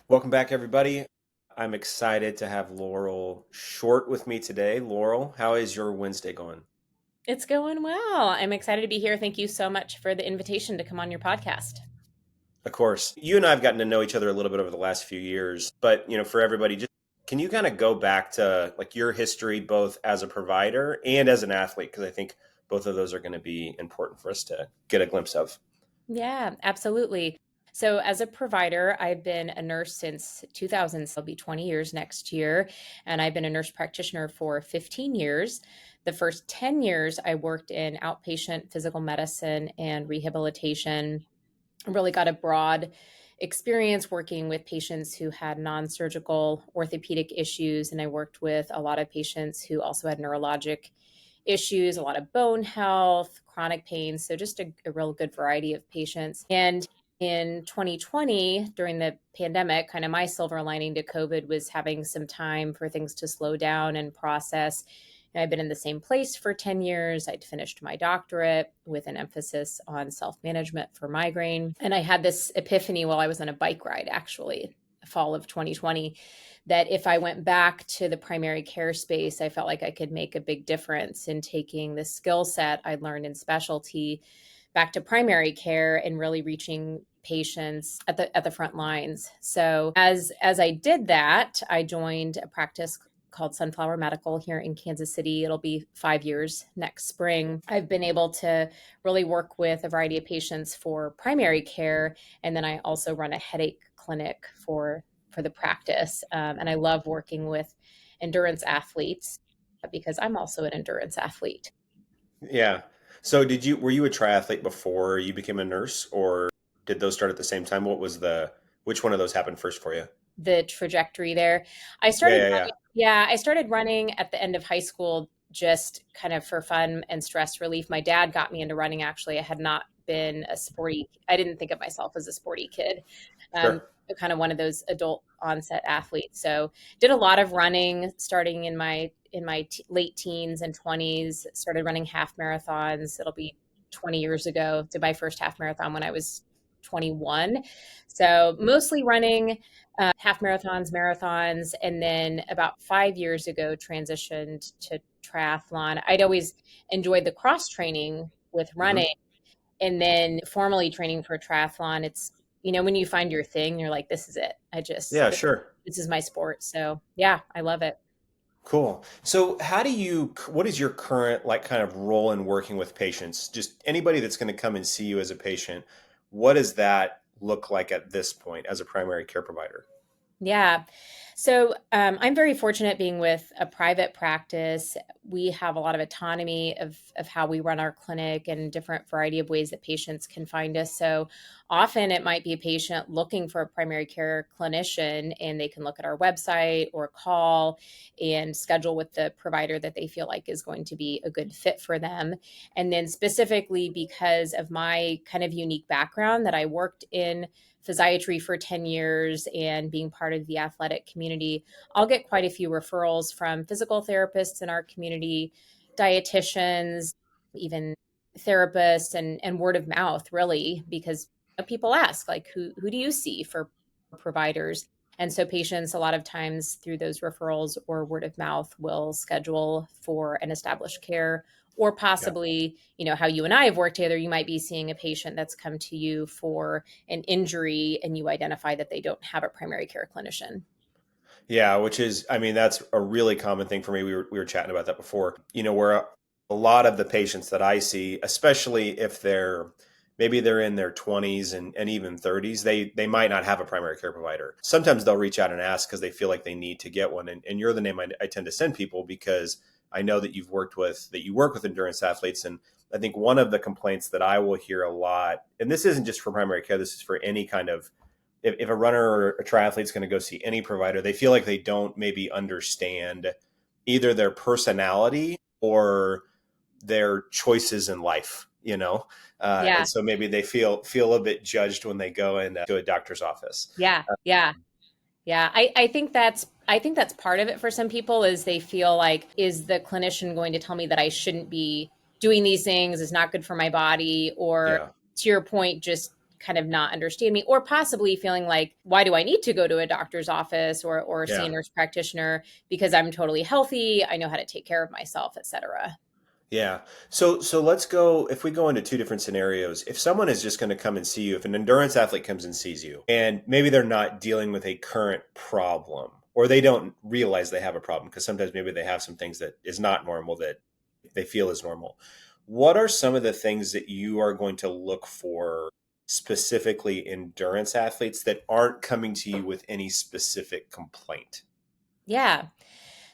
Welcome back, everybody. I'm excited to have Laurel Short with me today. Laurel, how is your Wednesday going? It's going well. I'm excited to be here. Thank you so much for the invitation to come on your podcast. Of course, you and I have gotten to know each other a little bit over the last few years, but for everybody, just can you kind of go back to like your history both as a provider and as an athlete? Because I think both of those are going to be important for us to get a glimpse of. Yeah, absolutely. So, as a provider, I've been a nurse since 2000, so it'll be 20 years next year. And I've been a nurse practitioner for 15 years. The first 10 years, I worked in outpatient physical medicine and rehabilitation. I really got a broad experience working with patients who had non-surgical orthopedic issues, and I worked with a lot of patients who also had neurologic issues, a lot of bone health, chronic pain, so just a real good variety of patients. And in 2020, during the pandemic, kind of my silver lining to COVID was having some time for things to slow down and process. And I've been in the same place for 10 years. I'd finished my doctorate with an emphasis on self management for migraine. And I had this epiphany while I was on a bike ride, actually, fall of 2020, that if I went back to the primary care space, I felt like I could make a big difference in taking the skill set I'd learned in specialty back to primary care and really reaching patients at the front lines. So as I did that, I joined a practice called Sunflower Medical here in Kansas City. It'll be 5 years next spring. I've been able to really work with a variety of patients for primary care, and then I also run a headache clinic for the practice. And I love working with endurance athletes because I'm also an endurance athlete. Yeah. So were you a triathlete before you became a nurse, or did those start at the same time? Which one of those happened first for you? The trajectory there. I Yeah, started yeah, yeah. running, yeah, I started running at the end of high school just kind of for fun and stress relief. My dad got me into running actually. I had not been a sporty, I didn't think of myself as a sporty kid. Um, Sure. Kind of one of those adult onset athletes. So did a lot of running starting in my late teens and 20s, started running half marathons. It'll be 20 years ago. Did my first half marathon when I was 21. So mostly running half marathons, and then about 5 years ago transitioned to triathlon. I'd always enjoyed the cross training with Hmm. running, and then formally training for triathlon. When you find your thing, you're like, this is it. Yeah, sure. This is my sport. So yeah, I love it. Cool. So what is your current like kind of role in working with patients? Just anybody that's going to come and see you as a patient, what does that look like at this point as a primary care provider? Yeah. So I'm very fortunate being with a private practice. We have a lot of autonomy of how we run our clinic and different variety of ways that patients can find us. So often it might be a patient looking for a primary care clinician, and they can look at our website or call and schedule with the provider that they feel like is going to be a good fit for them. And then specifically because of my kind of unique background that I worked in physiatry for 10 years and being part of the athletic community, I'll get quite a few referrals from physical therapists in our community, dietitians, even therapists, and word of mouth, really, because people ask, like, who do you see for providers? And so patients, a lot of times through those referrals or word of mouth, will schedule for an established care, or Yeah. possibly, how you and I have worked together, you might be seeing a patient that's come to you for an injury and you identify that they don't have a primary care clinician. Yeah, which is, I mean, that's a really common thing for me. We were chatting about that before. Where a lot of the patients that I see, especially if maybe they're in their 20s and even 30s, they might not have a primary care provider. Sometimes they'll reach out and ask because they feel like they need to get one. And you're the name I tend to send people because I know that you work with endurance athletes. And I think one of the complaints that I will hear a lot, and this isn't just for primary care, this is for any kind of if a runner or a triathlete is going to go see any provider, they feel like they don't maybe understand either their personality or their choices in life, Yeah, and so maybe they feel a bit judged when they go into a doctor's office. yeah, yeah, yeah. I think that's part of it for some people is they feel like, is the clinician going to tell me that I shouldn't be doing these things, is not good for my body, or Yeah, to your point, just kind of not understand me, or possibly feeling like, why do I need to go to a doctor's office or see a Yeah. nurse practitioner, because I'm totally healthy, I know how to take care of myself, etc. Yeah. So let's go, if we go into two different scenarios. If someone is just going to come and see you, if an endurance athlete comes and sees you and maybe they're not dealing with a current problem or they don't realize they have a problem because sometimes maybe they have some things that is not normal that they feel is normal. What are some of the things that you are going to look for specifically endurance athletes that aren't coming to you with any specific complaint? Yeah.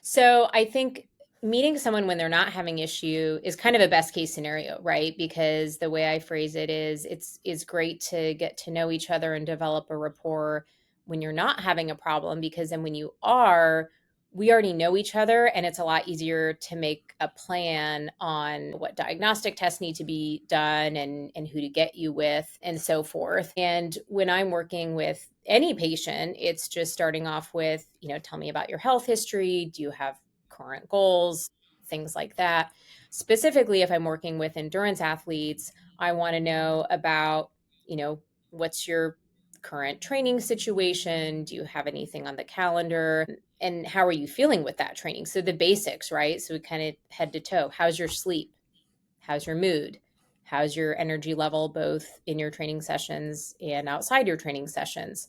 So I think meeting someone when they're not having issue is kind of a best case scenario, right? Because the way I phrase it is it's great to get to know each other and develop a rapport when you're not having a problem, because then when you are, we already know each other and it's a lot easier to make a plan on what diagnostic tests need to be done and who to get you with and so forth. And when I'm working with any patient, it's just starting off with, tell me about your health history. Do you have current goals? Things like that. Specifically, if I'm working with endurance athletes, I want to know about, what's your current training situation? Do you have anything on the calendar? And how are you feeling with that training? So the basics, right? So we kind of head to toe. How's your sleep? How's your mood? How's your energy level, both in your training sessions and outside your training sessions?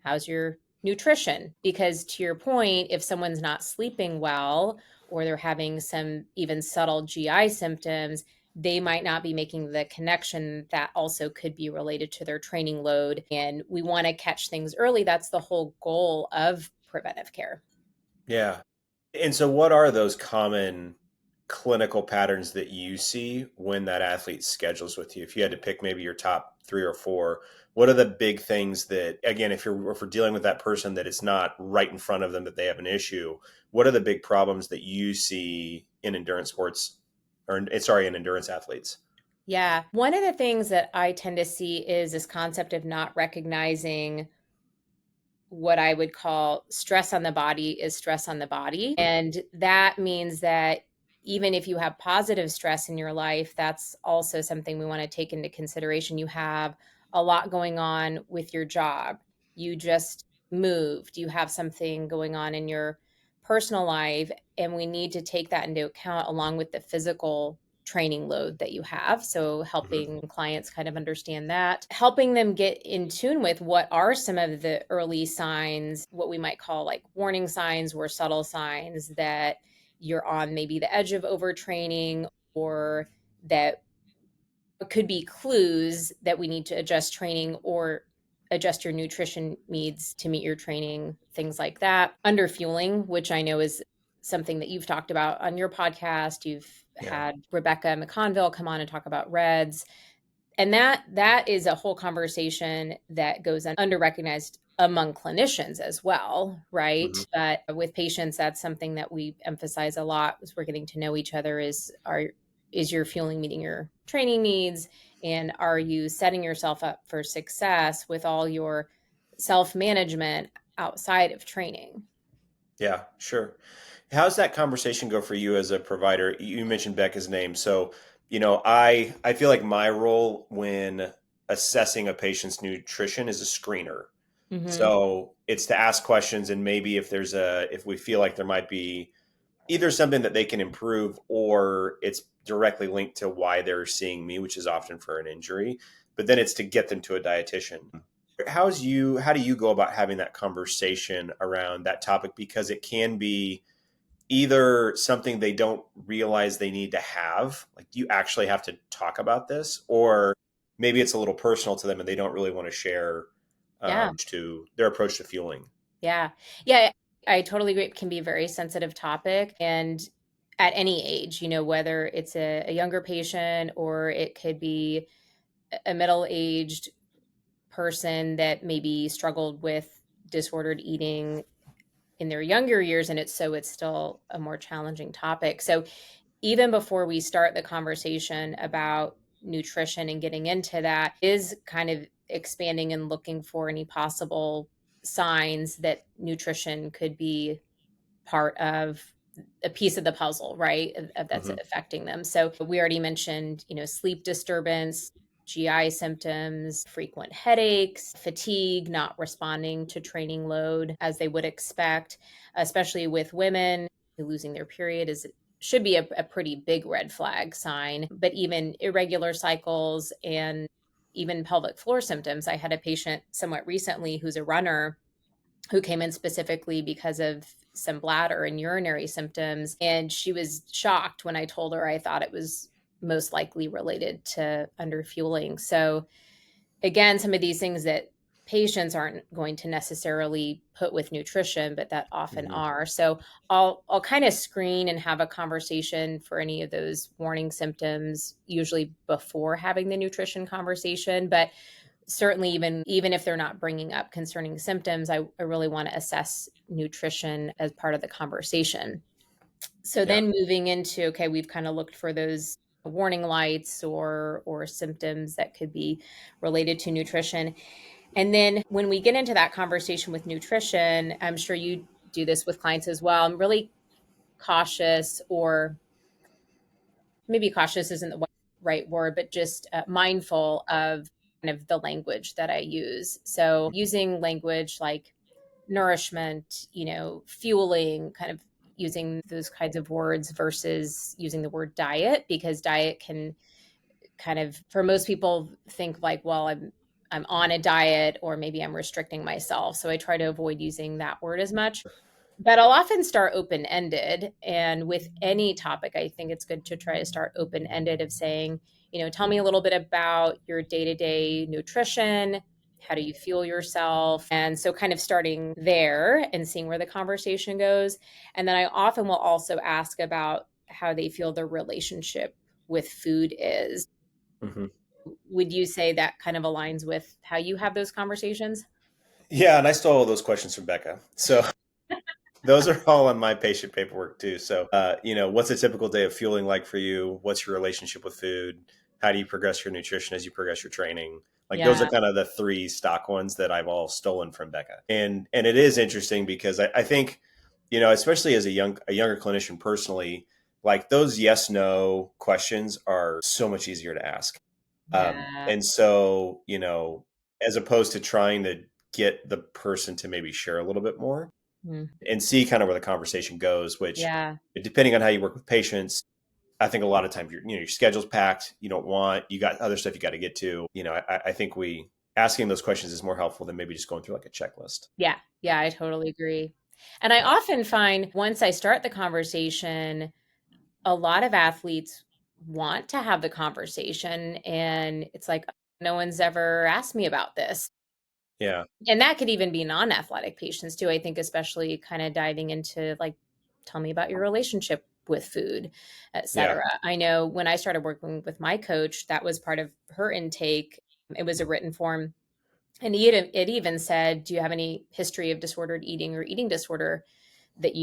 How's your nutrition? Because to your point, if someone's not sleeping well or they're having some even subtle GI symptoms, they might not be making the connection that also could be related to their training load. And we want to catch things early. That's the whole goal of preventive care. Yeah. And so, what are those common clinical patterns that you see when that athlete schedules with you? If you had to pick maybe your top three or four, what are the big things that, again, if we're dealing with that person that it's not right in front of them that they have an issue, what are the big problems that you see in endurance sports, or sorry, in endurance athletes? Yeah. One of the things that I tend to see is this concept of not recognizing what I would call stress on the body is stress on the body. And that means that even if you have positive stress in your life, that's also something we want to take into consideration. You have a lot going on with your job. You just moved. You have something going on in your personal life. And we need to take that into account along with the physical training load that you have. So Mhm. helping clients kind of understand that, helping them get in tune with what are some of the early signs, what we might call like warning signs or subtle signs that you're on maybe the edge of overtraining, or that could be clues that we need to adjust training or adjust your nutrition needs to meet your training, things like that. Underfueling, which I know is something that you've talked about on your podcast. You've Yeah. had Rebecca McConville come on and talk about REDS. And that is a whole conversation that goes under recognized among clinicians as well, right? Mhm. But with patients, that's something that we emphasize a lot as we're getting to know each other is your fueling meeting your training needs, and are you setting yourself up for success with all your self-management outside of training? Yeah, sure. How's that conversation go for you as a provider? You mentioned Becca's name. So, I feel like my role when assessing a patient's nutrition is a screener. Mhm. So it's to ask questions and maybe if we feel like there might be either something that they can improve or it's directly linked to why they're seeing me, which is often for an injury, but then it's to get them to a dietitian. How do you go about having that conversation around that topic? Because it can be either something they don't realize they need to have, like, do you actually have to talk about this? Or maybe it's a little personal to them and they don't really want to share Yeah. to their approach to fueling. Yeah. Yeah, I totally agree. It can be a very sensitive topic. And at any age, whether it's a younger patient or it could be a middle aged person that maybe struggled with disordered eating in their younger years. And it's still a more challenging topic. So even before we start the conversation about nutrition and getting into that, is kind of expanding and looking for any possible signs that nutrition could be part of a piece of the puzzle, right? That's Hmm. affecting them. So we already mentioned, sleep disturbance, GI symptoms, frequent headaches, fatigue, not responding to training load as they would expect, especially with women. Losing their period is should be a pretty big red flag sign, but even irregular cycles and even pelvic floor symptoms. I had a patient somewhat recently who's a runner who came in specifically because of some bladder and urinary symptoms. And she was shocked when I told her I thought it was most likely related to underfueling. So, again, some of these things that patients aren't going to necessarily put with nutrition, but that often Hmm. are. So I'll kind of screen and have a conversation for any of those warning symptoms, usually before having the nutrition conversation. But certainly even if they're not bringing up concerning symptoms, I really want to assess nutrition as part of the conversation. So Yeah. then moving into, okay, we've kind of looked for those warning lights or symptoms that could be related to nutrition. And then when we get into that conversation with nutrition, I'm sure you do this with clients as well. I'm really cautious, or maybe cautious isn't the right word, but just mindful of kind of the language that I use. So using language like nourishment, fueling, kind of using those kinds of words versus using the word diet, because diet can kind of, for most people, think like, well, I'm on a diet, or maybe I'm restricting myself. So I try to avoid using that word as much. But I'll often start open ended. And with any topic, I think it's good to try to start open ended of saying, tell me a little bit about your day to day nutrition. How do you feel yourself? And so, kind of starting there and seeing where the conversation goes. And then I often will also ask about how they feel their relationship with food is. Hmm. Would you say that kind of aligns with how you have those conversations? Yeah, and I stole all those questions from Becca. So those are all on my patient paperwork too. So, what's a typical day of fueling like for you? What's your relationship with food? How do you progress your nutrition as you progress your training? Like those are Yeah. kind of the three stock ones that I've all stolen from Becca. And it is interesting because I think, especially as a younger clinician personally, like those yes no questions are so much easier to ask. Yeah. And so, as opposed to trying to get the person to maybe share a little bit more Mm. and see kind of where the conversation goes, which Yeah. depending on how you work with patients, I think a lot of times your schedule's packed. You got other stuff you got to get to. I think we asking those questions is more helpful than maybe just going through like a checklist. Yeah. Yeah, I totally agree. And I Yeah. often find once I start the conversation, a lot of athletes want to have the conversation. And it's like, no one's ever asked me about this. Yeah. And that could even be non athletic patients too. I think, especially kind of diving into like, tell me about your relationship with food, et Yeah. cetera. I know when I started working with my coach, that was part of her intake. It was a written form. And it even said, do you have any history of disordered eating or eating disorder that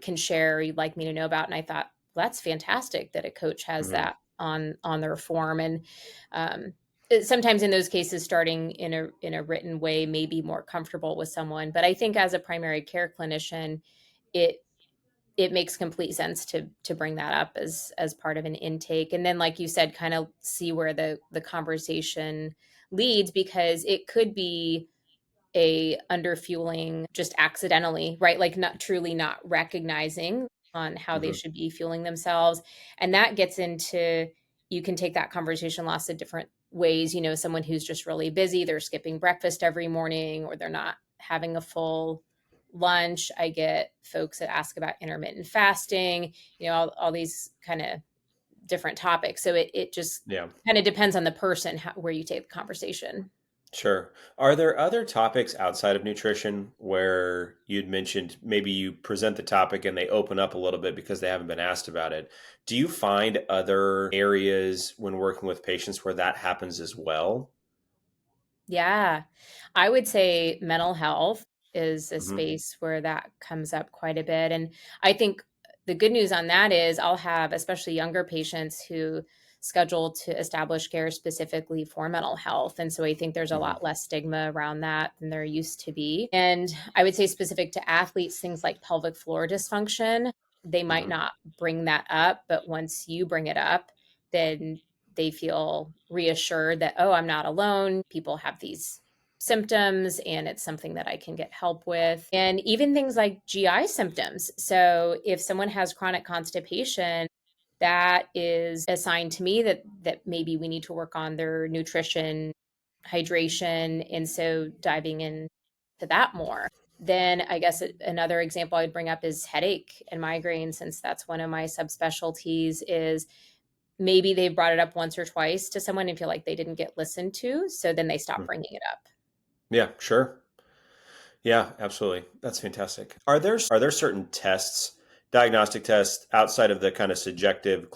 can share, you'd like me to know about? And I thought, well, that's fantastic that a coach has Hmm. that on their form. And um, sometimes in those cases, starting in a written way may be more comfortable with someone. But I think as a primary care clinician, it it makes complete sense to bring that up as part of an intake. And then, like you said, kind of see where the conversation leads, because it could be a underfueling just accidentally, right? Like not truly not recognizing on how they Hmm. should be fueling themselves. And that gets into, you can take that conversation lots of different ways. Someone who's just really busy, they're skipping breakfast every morning, or they're not having a full lunch. I get folks that ask about intermittent fasting, all these kind of different topics. So it just Yeah. kind of depends on the person, where you take the conversation. Sure. Are there other topics outside of nutrition where you'd mentioned maybe you present the topic and they open up a little bit because they haven't been asked about it? Do you find other areas when working with patients where that happens as well? Yeah. I would say mental health is a Hmm. space where that comes up quite a bit. And I think the good news on that is I'll have especially younger patients who schedule to establish care specifically for mental health. And so I think there's a Hmm. lot less stigma around that than there used to be. And I would say specific to athletes, things like pelvic floor dysfunction, they might Hmm. not bring that up, but once you bring it up, then they feel reassured that, oh, I'm not alone. People have these symptoms and it's something that I can get help with. And even things like GI symptoms. So if someone has chronic constipation, that is a sign to me that maybe we need to work on their nutrition, hydration, and so diving in to that more. Then I guess another example I'd bring up is headache and migraine, since that's one of my subspecialties. Is maybe they've brought it up once or twice to someone and feel like they didn't get listened to, so then they stop Hmm. bringing it up. Yeah, sure. Yeah, absolutely. That's fantastic. Are there certain tests, diagnostic tests outside of the kind of subjective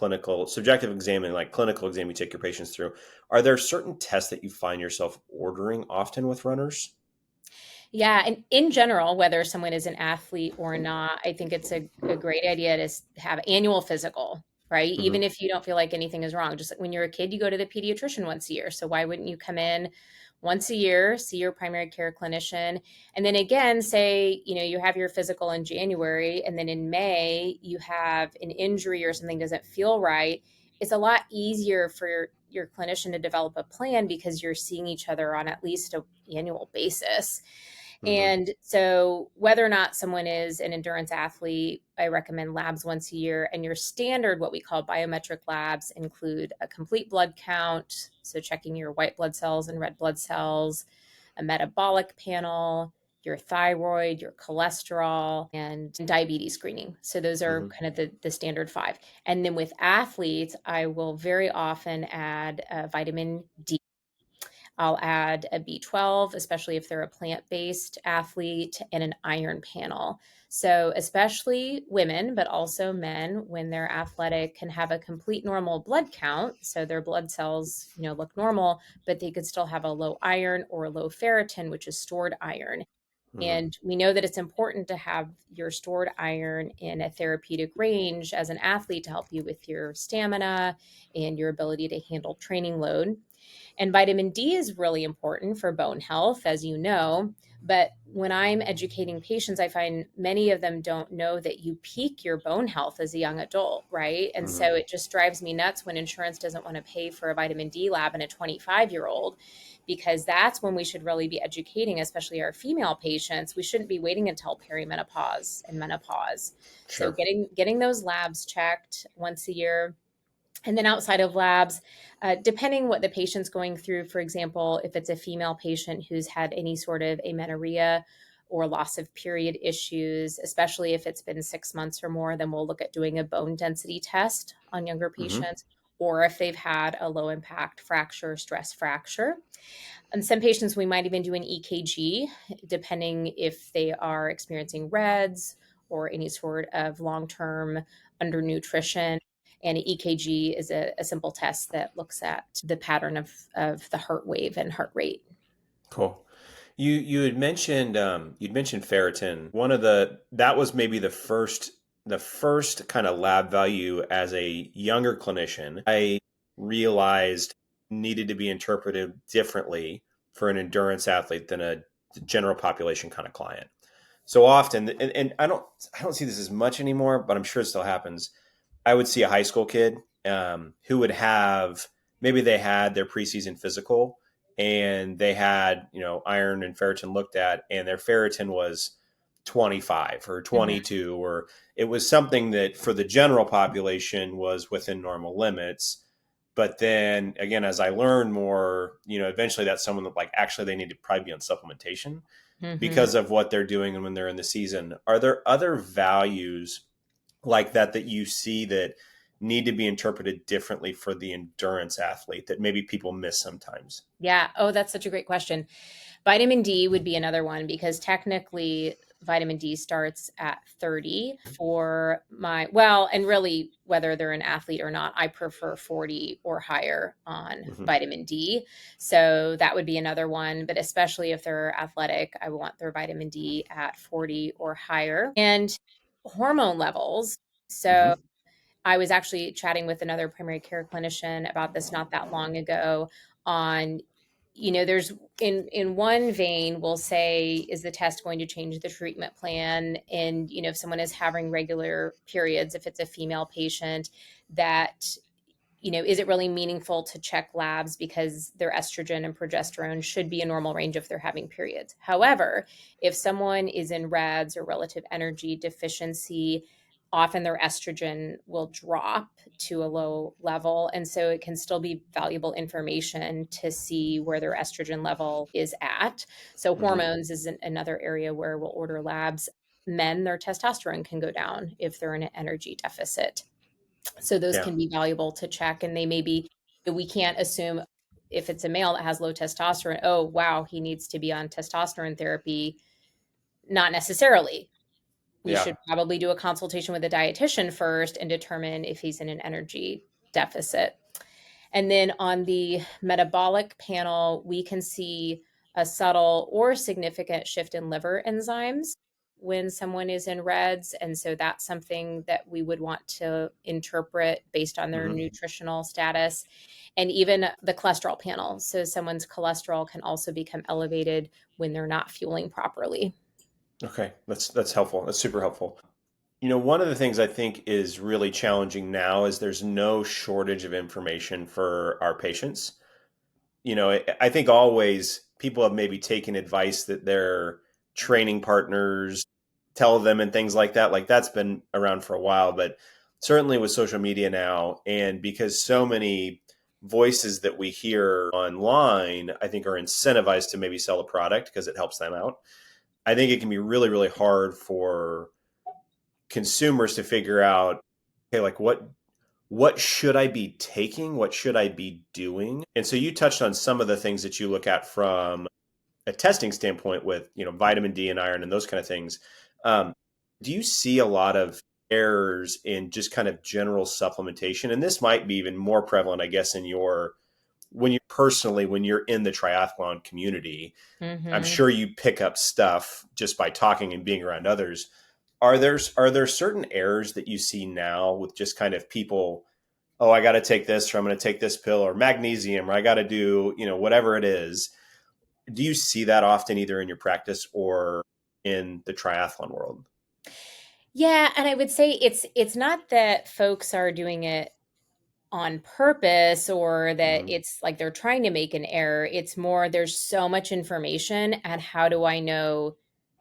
examining, like clinical exam you take your patients through? Are there certain tests that you find yourself ordering often with runners? Yeah, and in general, whether someone is an athlete or not, I think it's a great idea to have annual physical, right? Hmm. Even if you don't feel like anything is wrong. Just like when you're a kid, you go to the pediatrician once a year. So why wouldn't you come in once a year, see your primary care clinician, and then again, say, you have your physical in January, and then in May you have an injury or something doesn't feel right. It's a lot easier for your clinician to develop a plan because you're seeing each other on at least an annual basis. Hmm. And so, whether or not someone is an endurance athlete, I recommend labs once a year. And your standard, what we call biometric labs, include a complete blood count, so checking your white blood cells and red blood cells, a metabolic panel, your thyroid, your cholesterol, and diabetes screening. So, those are Hmm. kind of the standard five. And then with athletes, I will very often add vitamin D. I'll add a B12, especially if they're a plant based athlete, and an iron panel. So, especially women, but also men, when they're athletic, can have a complete normal blood count. So, their blood cells, look normal, but they could still have a low iron or low ferritin, which is stored iron. Hmm. And we know that it's important to have your stored iron in a therapeutic range as an athlete to help you with your stamina and your ability to handle training load. And vitamin D is really important for bone health, as you know. But when I'm educating patients, I find many of them don't know that you peak your bone health as a young adult, right? And Hmm. so it just drives me nuts when insurance doesn't want to pay for a vitamin D lab in a 25-year-old, because that's when we should really be educating, especially our female patients. We shouldn't be waiting until perimenopause and menopause. So Sure. getting those labs checked once a year. And then outside of labs, depending what the patient's going through, for example, if it's a female patient who's had any sort of amenorrhea or loss of period issues, especially if it's been 6 months or more, then we'll look at doing a bone density test on younger Hmm. patients, or if they've had a low impact fracture, stress fracture. And some patients, we might even do an EKG, depending if they are experiencing REDS or any sort of long term undernutrition. And an EKG is a simple test that looks at the pattern of the heart wave and heart rate. Cool. You'd mentioned ferritin. One of that was maybe the first kind of lab value as a younger clinician I realized needed to be interpreted differently for an endurance athlete than a general population kind of client. So often, and I don't see this as much anymore, but I'm sure it still happens. I would see a high school kid who would have, maybe they had their preseason physical and they had iron and ferritin looked at, and their ferritin was 25 or Mhm. 22, or it was something that for the general population was within normal limits. But then again, as I learned more, eventually that's someone that, like, actually they need to probably be on supplementation Mhm. because of what they're doing and when they're in the season. Are there other values like that you see that need to be interpreted differently for the endurance athlete that maybe people miss sometimes? Yeah. Oh, that's such a great question. Vitamin D would be another one, because technically vitamin D starts at 30 for well, and really, whether they're an athlete or not, I prefer 40 or higher on Hmm. vitamin D. So that would be another one. But especially if they're athletic, I want their vitamin D at 40 or higher. And hormone levels. So Hmm. I was actually chatting with another primary care clinician about this not that long ago on, there's in one vein, we'll say, is the test going to change the treatment plan? And, if someone is having regular periods, if it's a female patient, that is it really meaningful to check labs because their estrogen and progesterone should be a normal range if they're having periods? However, if someone is in REDS or relative energy deficiency, often their estrogen will drop to a low level. And so it can still be valuable information to see where their estrogen level is at. So Hmm. hormones is another area where we'll order labs. Men, their testosterone can go down if they're in an energy deficit. So those Yeah. can be valuable to check. And they may be, we can't assume if it's a male that has low testosterone, oh, wow, he needs to be on testosterone therapy. Not necessarily. We Yeah. should probably do a consultation with a dietitian first and determine if he's in an energy deficit. And then on the metabolic panel, we can see a subtle or significant shift in liver enzymes when someone is in REDS. And so that's something that we would want to interpret based on their Hmm. nutritional status, and even the cholesterol panel. So someone's cholesterol can also become elevated when they're not fueling properly. Okay. That's helpful. That's super helpful. One of the things I think is really challenging now is there's no shortage of information for our patients. I think always people have maybe taken advice that their training partners tell them and things like that. Like that's been around for a while, but certainly with social media now, and because so many voices that we hear online, I think are incentivized to maybe sell a product because it helps them out. I think it can be really, really hard for consumers to figure out, okay, like what should I be taking? What should I be doing? And so you touched on some of the things that you look at from a testing standpoint with, vitamin D and iron and those kind of things. Um, do you see a lot of errors in just kind of general supplementation? And this might be even more prevalent, I guess, when you're in the triathlon community. I'm Mm-hmm. sure you pick up stuff just by talking and being around others. Are there certain errors that you see now with just kind of people, oh, I got to take this, or I'm going to take this pill, or magnesium, or I got to do, whatever it is. Do you see that often either in your practice or in the triathlon world? Yeah, and I would say it's not that folks are doing it on purpose or that Hmm. it's like they're trying to make an error. It's more there's so much information, and how do I know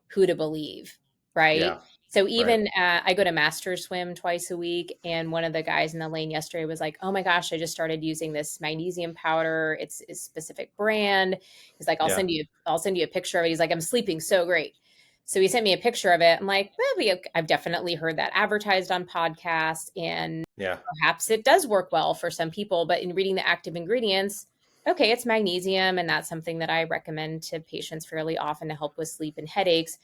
who to believe, right? Yeah. So Right. even I go to master swim twice a week, and one of the guys in the lane yesterday was like, "Oh my gosh, I just started using this magnesium powder. It's a specific brand." He's like, Yeah. I'll send you a picture of it." He's like, "I'm sleeping so great." So he sent me a picture of it. I'm like, well, I've definitely heard that advertised on podcasts, and Yeah. perhaps it does work well for some people. But in reading the active ingredients, okay, it's magnesium, and that's something that I recommend to patients fairly often to help with sleep and headaches.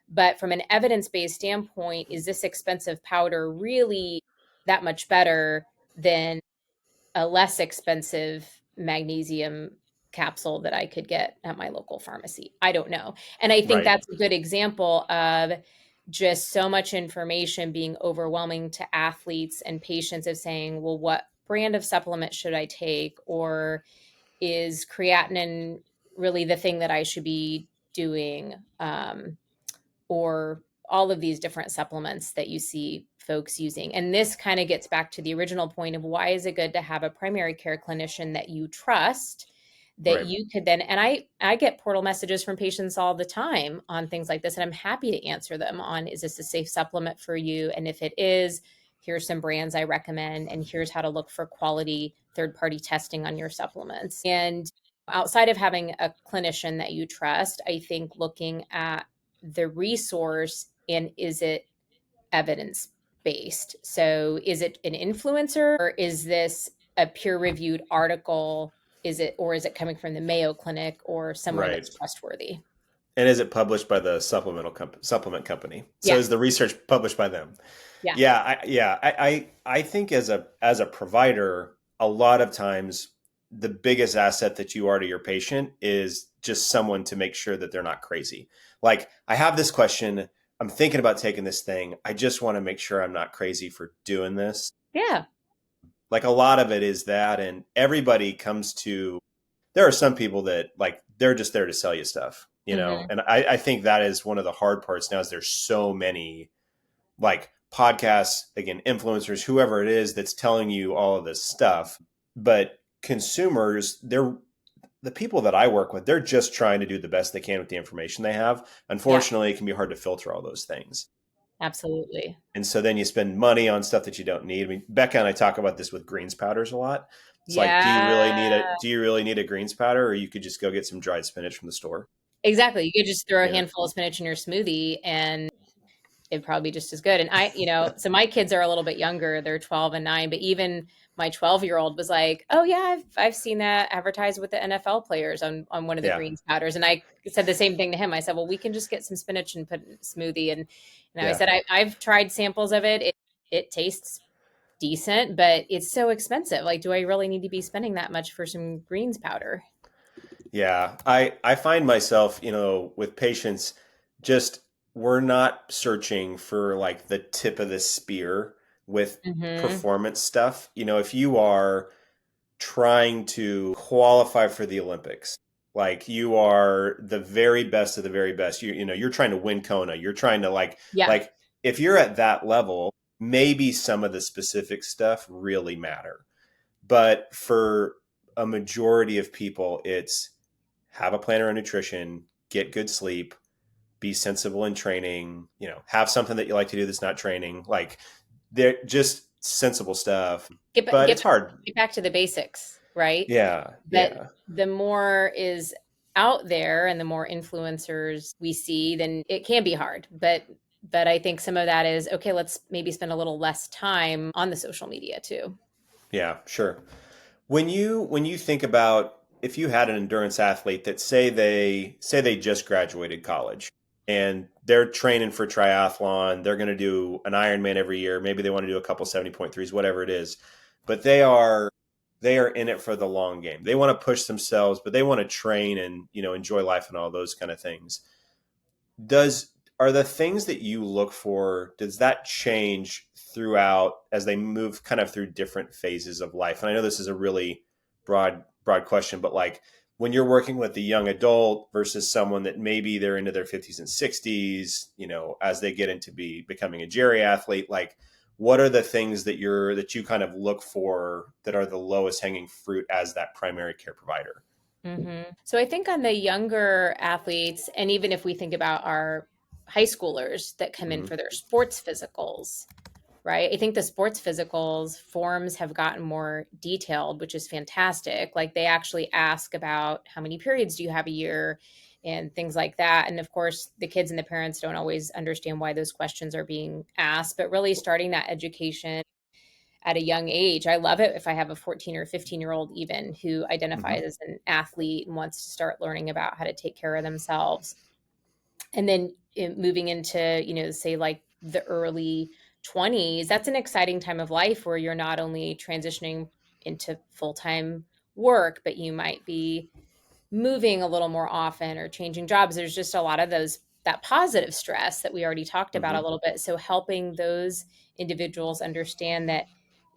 But from an evidence based standpoint, is this expensive powder really that much better than a less expensive magnesium capsule that I could get at my local pharmacy? I don't know. And I think Right. that's a good example of just so much information being overwhelming to athletes and patients of saying, well, what brand of supplement should I take? Or is creatinine really the thing that I should be doing? Or all of these different supplements that you see folks using. And this kind of gets back to the original point of why is it good to have a primary care clinician that you trust, that Right. you could then, and I get portal messages from patients all the time on things like this, and I'm happy to answer them on, is this a safe supplement for you? And if it is, here's some brands I recommend, and here's how to look for quality third party testing on your supplements. And outside of having a clinician that you trust, I think looking at the resource, and is it evidence based? So is it an influencer, or is this a peer reviewed article? Is it coming from the Mayo Clinic or somewhere Right. that's trustworthy? And is it published by the supplement company? So Yeah. is the research published by them? Yeah. I think as a provider, a lot of times the biggest asset that you are to your patient is just someone to make sure that they're not crazy. Like, I have this question, I'm thinking about taking this thing. I just want to make sure I'm not crazy for doing this. Yeah. Like, a lot of it is that, and everybody comes to, there are some people that, like, they're just there to sell you stuff, Hmm. and I think that is one of the hard parts now is there's so many like podcasts, again, influencers, whoever it is that's telling you all of this stuff. But consumers, they're the people that I work with, they're just trying to do the best they can with the information they have. Yeah, Unfortunately, it can be hard to filter all those things. absolutely. And so then you spend money on stuff that you don't need. I mean, Becca and I talk about this with greens powders a lot. It's like, Yeah, do you really need a greens powder, or you could just go get some dried spinach from the store? exactly. You could just throw a Yeah. handful of spinach in your smoothie and it'd probably be just as good. And so my kids are a little bit younger. They're 12 and 9, but even my 12-year-old was like, "Oh yeah, I've seen that advertised with the NFL players on one of the Yeah. greens powders." And I said the same thing to him. I said, "Well, we can just get some spinach and put it in a smoothie." And I Yeah. said, I've tried samples of it. It tastes decent, but it's so expensive. Like, do I really need to be spending that much for some greens powder? Yeah, I find myself, with patients, just we're not searching for like the tip of the spear with Hmm. performance stuff. If you are trying to qualify for the Olympics, like you are the very best of the very best, you're trying to win Kona, you're trying to Yeah. like if you're at that level, maybe some of the specific stuff really matter. But for a majority of people, it's have a plan around nutrition, get good sleep, be sensible in training, have something that you like to do that's not training. Like they're just sensible stuff. Get, ba- But get, it's hard. get back to the basics, right? Yeah. But Yeah. the more is out there and the more influencers we see, then it can be hard. But I think some of that is okay, let's maybe spend a little less time on the social media too. Yeah, sure. When you think about if you had an endurance athlete that say they just graduated college and they're training for triathlon, they're going to do an Ironman every year, maybe they want to do a couple 70.3s, whatever it is, but they are in it for the long game. They want to push themselves, but they want to train and, enjoy life and all those kind of things. Does Are the things that you look for, does that change throughout as they move kind of through different phases of life? And I know this is a really broad question, but like when you're working with a young adult versus someone that maybe they're into their 50s and 60s, as they get into becoming a geriatric athlete, like what are the things that you kind of look for that are the lowest hanging fruit as that primary care provider? So I think on the younger athletes, and even if we think about our high schoolers that come in Hmm. for their sports physicals, right? I think the sports physicals forms have gotten more detailed, which is fantastic. Like they actually ask about how many periods do you have a year and things like that. And of course, the kids and the parents don't always understand why those questions are being asked, but really starting that education at a young age. I love it if I have a 14 or 15-year-old even who identifies Hmm. as an athlete and wants to start learning about how to take care of themselves. And then moving into, say like the early 20s, that's an exciting time of life where you're not only transitioning into full-time work, but you might be moving a little more often or changing jobs. There's just a lot of that positive stress that we already talked about a Hmm. little bit. So helping those individuals understand that,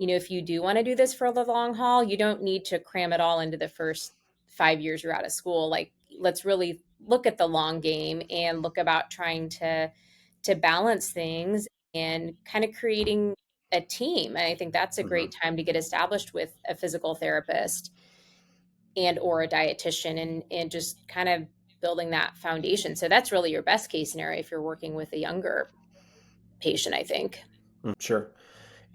if you do want to do this for the long haul, you don't need to cram it all into the first 5 years you're out of school. Like let's really look at the long game and look about trying to balance things and kind of creating a team. And I think that's a Hmm. great time to get established with a physical therapist and or a dietitian and just kind of building that foundation. So that's really your best case scenario if you're working with a younger patient, I think. Sure.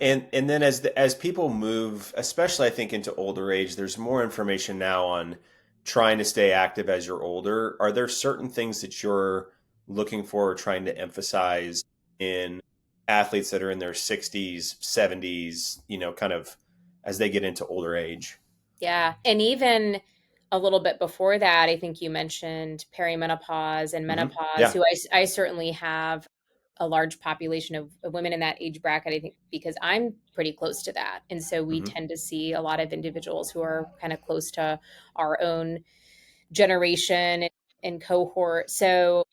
And then as people move, especially I think into older age, there's more information now on trying to stay active as you're older. Are there certain things that you're looking for or trying to emphasize in athletes that are in their 60s, 70s, kind of as they get into older age? Yeah. And even a little bit before that, I think you mentioned perimenopause and Hmm. menopause, Yeah. who I certainly have a large population of women in that age bracket, I think, because I'm pretty close to that. And so we Hmm. tend to see a lot of individuals who are kind of close to our own generation and cohort. So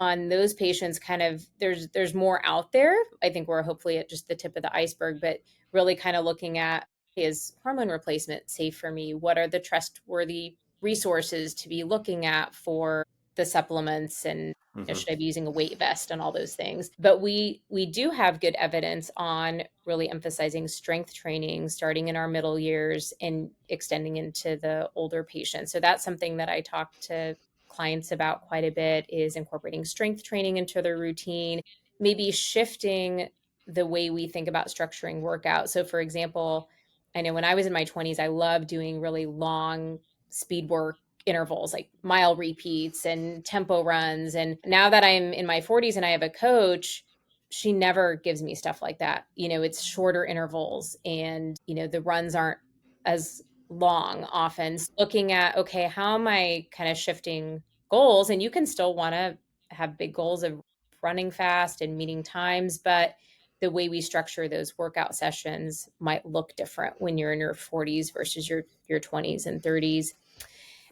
on those patients, kind of there's more out there. I think we're hopefully at just the tip of the iceberg, but really kind of looking at, is hormone replacement safe for me? What are the trustworthy resources to be looking at for the supplements and Hmm. should I be using a weight vest and all those things. But we do have good evidence on really emphasizing strength training starting in our middle years and extending into the older patients. So that's something that I talk to clients about quite a bit, is incorporating strength training into their routine, maybe shifting the way we think about structuring workout. So for example, I know when I was in my 20s, I loved doing really long speed work intervals, like mile repeats and tempo runs. And now that I'm in my 40s and I have a coach, she never gives me stuff like that. It's shorter intervals, and the runs aren't as long often. Looking at, okay, how am I kind of shifting goals? And you can still want to have big goals of running fast and meeting times, but the way we structure those workout sessions might look different when you're in your 40s versus your 20s and 30s.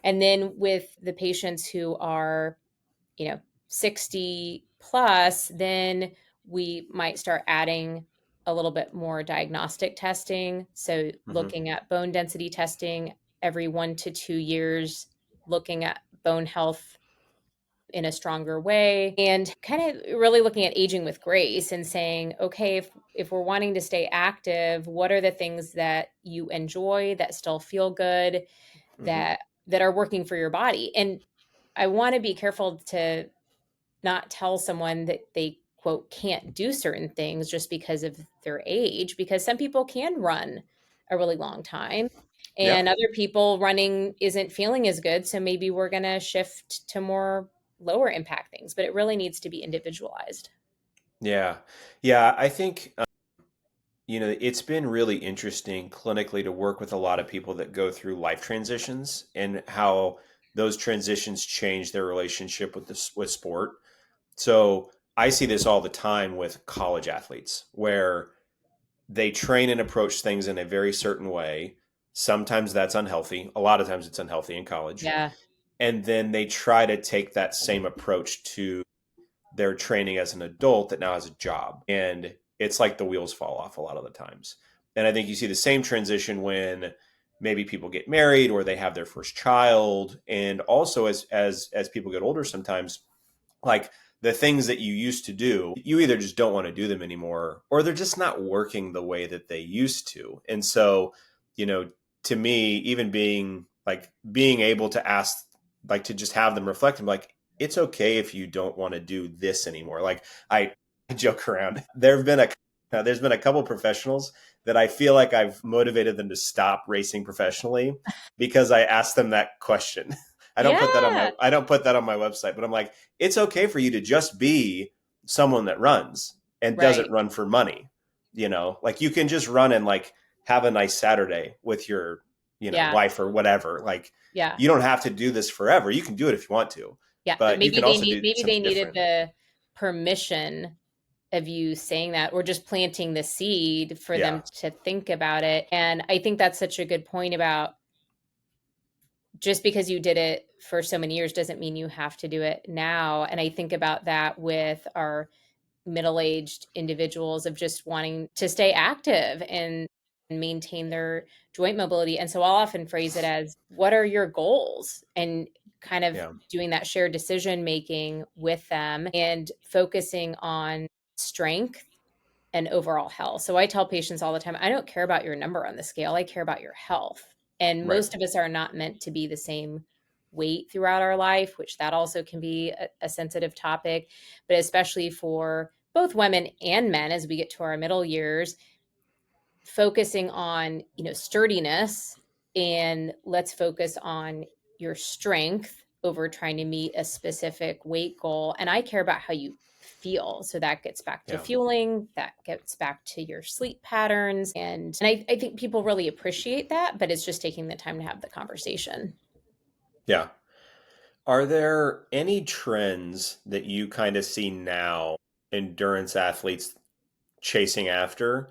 And then with the patients who are, 60 plus, then we might start adding a little bit more diagnostic testing. So Hmm. looking at bone density testing every 1 to 2 years, looking at bone health in a stronger way, and kind of really looking at aging with grace and saying, okay, if we're wanting to stay active, what are the things that you enjoy that still feel good, Hmm. that are working for your body? And I want to be careful to not tell someone that they quote can't do certain things just because of their age, because some people can run a really long time Yeah. and other people running isn't feeling as good, so maybe we're going to shift to more lower impact things, but it really needs to be individualized. Yeah. Yeah. I think, it's been really interesting clinically to work with a lot of people that go through life transitions and how those transitions change their relationship with sport. So I see this all the time with college athletes where they train and approach things in a very certain way. Sometimes that's unhealthy. A lot of times it's unhealthy in college. Yeah. And then they try to take that same approach to their training as an adult that now has a job. And it's like the wheels fall off a lot of the times. And I think you see the same transition when maybe people get married or they have their first child. And also as people get older, sometimes like the things that you used to do, you either just don't want to do them anymore or they're just not working the way that they used to. And so, you know, to me, even being able to ask, like to just have them reflect, I'm like, it's okay if you don't want to do this anymore. Like I joke around. There's been a couple professionals that I feel like I've motivated them to stop racing professionally because I asked them that question. Yeah. I don't put that on my website, but I'm like, it's okay for you to just be someone that runs and Right. doesn't run for money. Like you can just run and like have a nice Saturday with your, Yeah. wife or whatever. Like Yeah. you don't have to do this forever. You can do it if you want to, Yeah. But but you can also do maybe they something needed different. the permission of you saying that, or just planting the seed for them Yeah. to think about it. And I think that's such a good point about, just because you did it for so many years doesn't mean you have to do it now. And I think about that with our middle-aged individuals of just wanting to stay active and maintain their joint mobility. And so I'll often phrase it as, what are your goals? And kind of Yeah. doing that shared decision making with them and focusing on strength and overall health. So I tell patients all the time, I don't care about your number on the scale, I care about your health. And Right. most of us are not meant to be the same weight throughout our life, which that also can be a sensitive topic, but especially for both women and men as we get to our middle years, focusing on, sturdiness, and let's focus on your strength over trying to meet a specific weight goal. And I care about how you feel. So that gets back to Yeah. fueling, that gets back to your sleep patterns. And I think people really appreciate that, but it's just taking the time to have the conversation. Yeah. Are there any trends that you kind of see now endurance athletes chasing after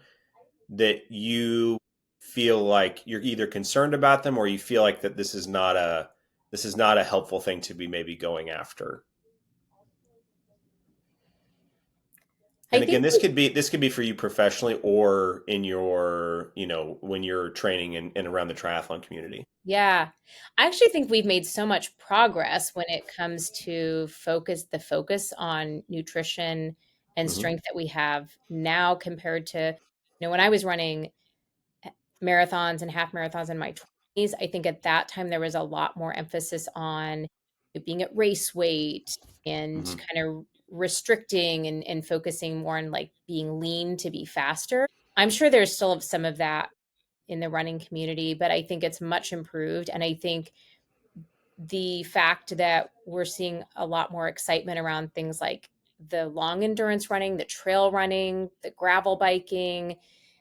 that you feel like you're either concerned about them or you feel like that this is not a helpful thing to be maybe going after? I And again, think this could be for you professionally or in your, when you're training in and around the triathlon community. Yeah. I actually think we've made so much progress when it comes to focus on nutrition and Hmm. strength that we have now compared to, when I was running marathons and half marathons in my 20s. I think at that time there was a lot more emphasis on being at race weight and Hmm. kind of restricting and focusing more on like being lean to be faster. I'm sure there's still some of that in the running community, but I think it's much improved. And I think the fact that we're seeing a lot more excitement around things like the long endurance running, the trail running, the gravel biking,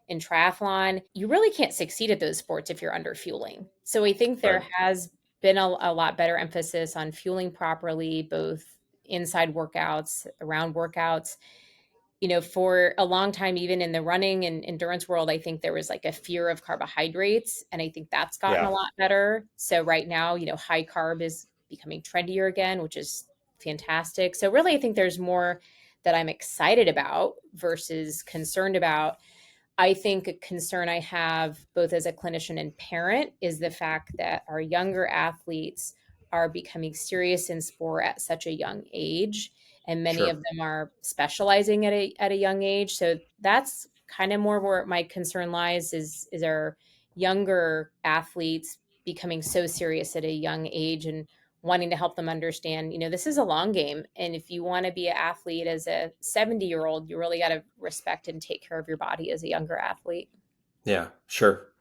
and triathlon, you really can't succeed at those sports if you're under fueling. So I think there Right. has been a lot better emphasis on fueling properly, both inside workouts, around workouts. For a long time, even in the running and endurance world, I think there was like a fear of carbohydrates. And I think that's gotten a Yeah. lot better. So right now, high carb is becoming trendier again, which is fantastic. So really, I think there's more that I'm excited about versus concerned about. I think a concern I have both as a clinician and parent is the fact that our younger athletes are becoming serious in sport at such a young age, and many of Sure. them are specializing at a young age. So that's kind of more where my concern lies is our younger athletes becoming so serious at a young age and wanting to help them understand, this is a long game. And if you want to be an athlete as a 70-year-old, you really got to respect and take care of your body as a younger athlete. Yeah, sure.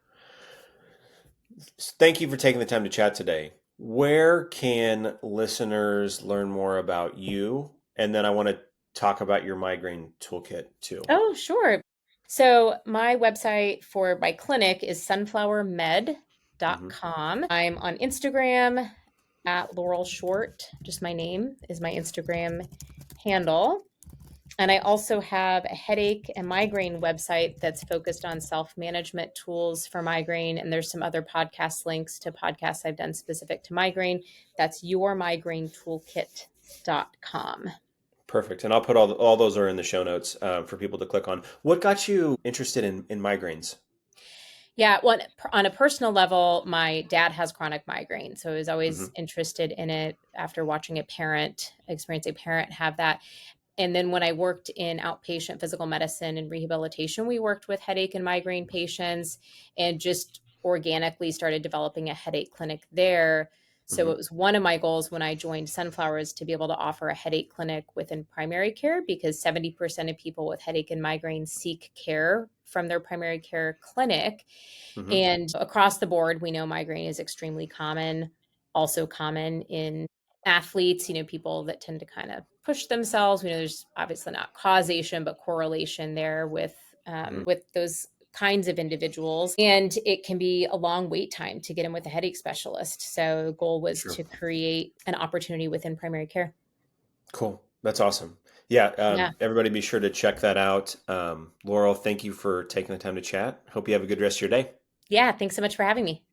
Thank you for taking the time to chat today. Where can listeners learn more about you? And then I want to talk about your migraine toolkit too. Oh, sure. So my website for my clinic is Hmm. sunflowermed.com. I'm on Instagram at Laurel Short. Just my name is my Instagram handle. And I also have a headache and migraine website that's focused on self management tools for migraine. And there's some other podcast links to podcasts I've done specific to migraine. That's yourmigrainetoolkit.com. Perfect. And I'll put all those are in the show notes for people to click on. What got you interested in migraines? Yeah, well, on a personal level, my dad has chronic migraine. So I was always Hmm. interested in it after watching experience a parent have that. And then when I worked in outpatient physical medicine and rehabilitation, we worked with headache and migraine patients and just organically started developing a headache clinic there. So Hmm. it was one of my goals when I joined Sunflowers to be able to offer a headache clinic within primary care because 70% of people with headache and migraine seek care from their primary care clinic. Hmm. And across the board, we know migraine is extremely common, also common in athletes, people that tend to kind of push themselves. We know there's obviously not causation, but correlation there Hmm. with those kinds of individuals. And it can be a long wait time to get in with a headache specialist. So the goal was Sure. to create an opportunity within primary care. Cool. That's awesome. Yeah. Yeah. Everybody be sure to check that out. Laurel, thank you for taking the time to chat. Hope you have a good rest of your day. Yeah. Thanks so much for having me.